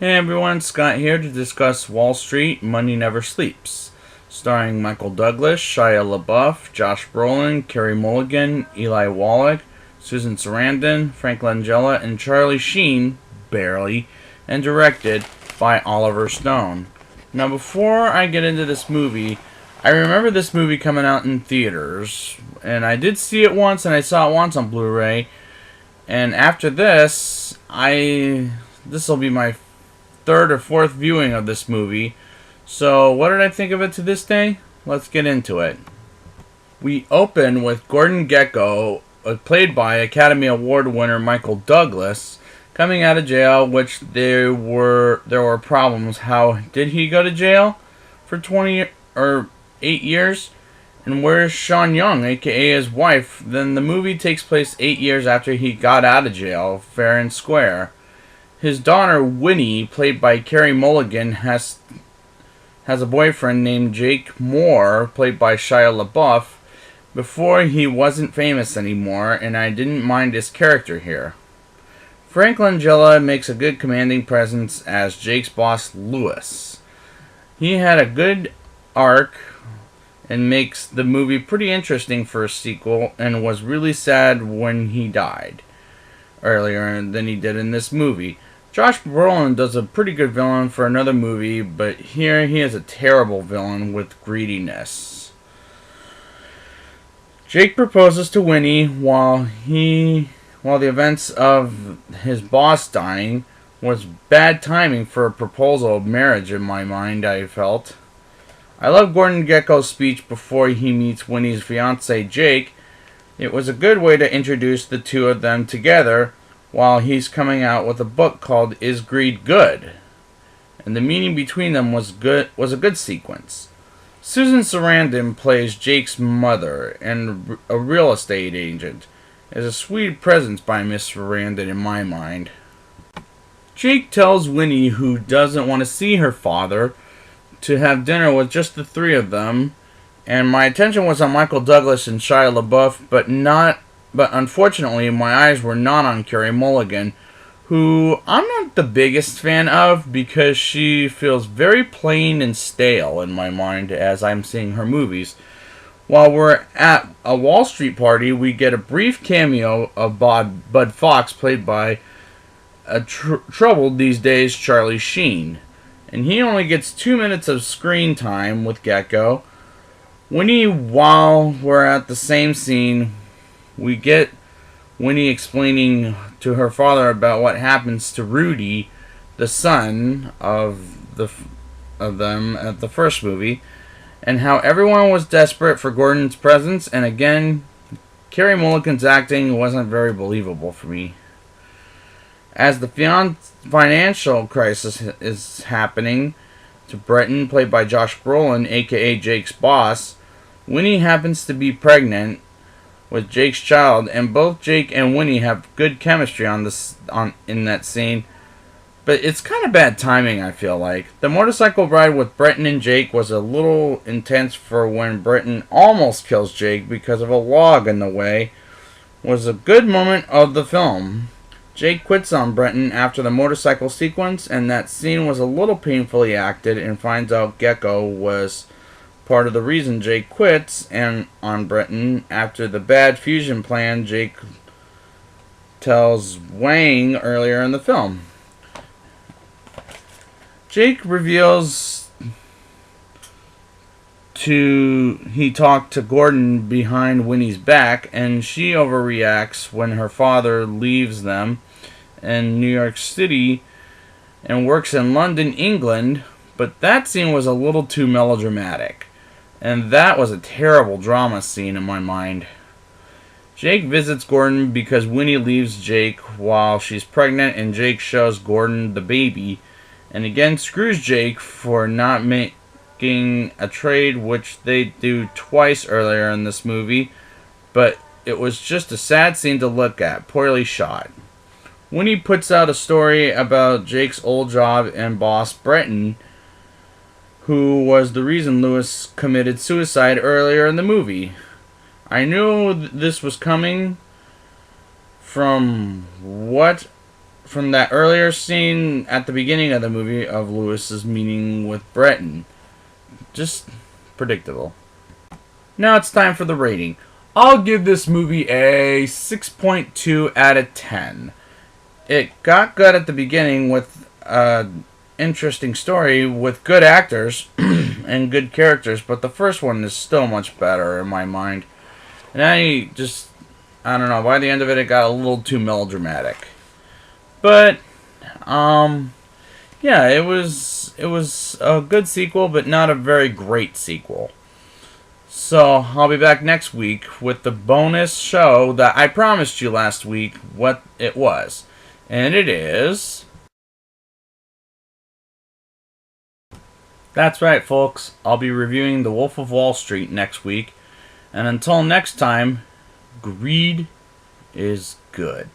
Hey everyone, Scott here to discuss Wall Street, Money Never Sleeps. Starring Michael Douglas, Shia LaBeouf, Josh Brolin, Carey Mulligan, Eli Wallach, Susan Sarandon, Frank Langella, and Charlie Sheen, barely, and directed by Oliver Stone. Now before I get into this movie, I remember this movie coming out in theaters, and I did see it once, and I saw it once on Blu-ray, and after this, this will be my third or fourth viewing of this movie. So what did I think of it to this day? Let's get into it. We open with Gordon Gekko, played by Academy Award winner Michael Douglas, coming out of jail, which there were problems. How did he go to jail for 20 or 8 years? And where's Sean Young, aka his wife? Then the movie takes place 8 years after he got out of jail, fair and square. His daughter, Winnie, played by Carey Mulligan, has a boyfriend named Jake Moore, played by Shia LaBeouf. Before, he wasn't famous anymore, and I didn't mind his character here. Frank Langella makes a good commanding presence as Jake's boss, Lewis. He had a good arc and makes the movie pretty interesting for a sequel, and was really sad when he died earlier than he did in this movie. Josh Brolin does a pretty good villain for another movie, but here he is a terrible villain with greediness. Jake proposes to Winnie while the events of his boss dying was bad timing for a proposal of marriage in my mind, I felt. I love Gordon Gekko's speech before he meets Winnie's fiancé Jake. It was a good way to introduce the two of them together, while he's coming out with a book called Is Greed Good? And the meaning between them was a good sequence. Susan Sarandon plays Jake's mother and a real estate agent. Is a sweet presence by Miss Sarandon in my mind. Jake tells Winnie, who doesn't want to see her father, to have dinner with just the three of them, and my attention was on Michael Douglas and Shia LaBeouf, but unfortunately, my eyes were not on Carey Mulligan, who I'm not the biggest fan of because she feels very plain and stale in my mind as I'm seeing her movies. While we're at a Wall Street party, we get a brief cameo of Bud Fox, played by a troubled these days Charlie Sheen. And he only gets 2 minutes of screen time with Gekko. While we're at the same scene, we get Winnie explaining to her father about what happens to Rudy, the son of them at the first movie, and how everyone was desperate for Gordon's presence. And again, Carey Mulligan's acting wasn't very believable for me. As the financial crisis is happening to Breton, played by Josh Brolin, aka Jake's boss, Winnie happens to be pregnant with Jake's child, and both Jake and Winnie have good chemistry in that scene. But it's kind of bad timing, I feel like. The motorcycle ride with Breton and Jake was a little intense for when Breton almost kills Jake because of a log in the way. Was a good moment of the film. Jake quits on Breton after the motorcycle sequence, and that scene was a little painfully acted, and finds out Gekko was part of the reason Jake quits and on Breton after the bad fusion plan Jake tells Wang earlier in the film. Jake reveals he talked to Gordon behind Winnie's back, and she overreacts when her father leaves them in New York City and works in London, England, but that scene was a little too melodramatic. And that was a terrible drama scene in my mind. Jake visits Gordon because Winnie leaves Jake while she's pregnant, and Jake shows Gordon the baby, and again screws Jake for not making a trade, which they do twice earlier in this movie, but it was just a sad scene to look at, poorly shot. Winnie puts out a story about Jake's old job and boss Breton, who was the reason Lewis committed suicide earlier in the movie. I knew this was coming from what from that earlier scene at the beginning of the movie of Lewis's meeting with Breton. Just predictable. Now it's time for the rating. I'll give this movie a 6.2 out of 10. It got good at the beginning with an interesting story with good actors and good characters, but the first one is still much better in my mind. And I don't know, by the end of it, it got a little too melodramatic. But, yeah, it was a good sequel, but not a very great sequel. So, I'll be back next week with the bonus show that I promised you last week what it was. And it is... That's right, folks. I'll be reviewing The Wolf of Wall Street next week. And until next time, greed is good.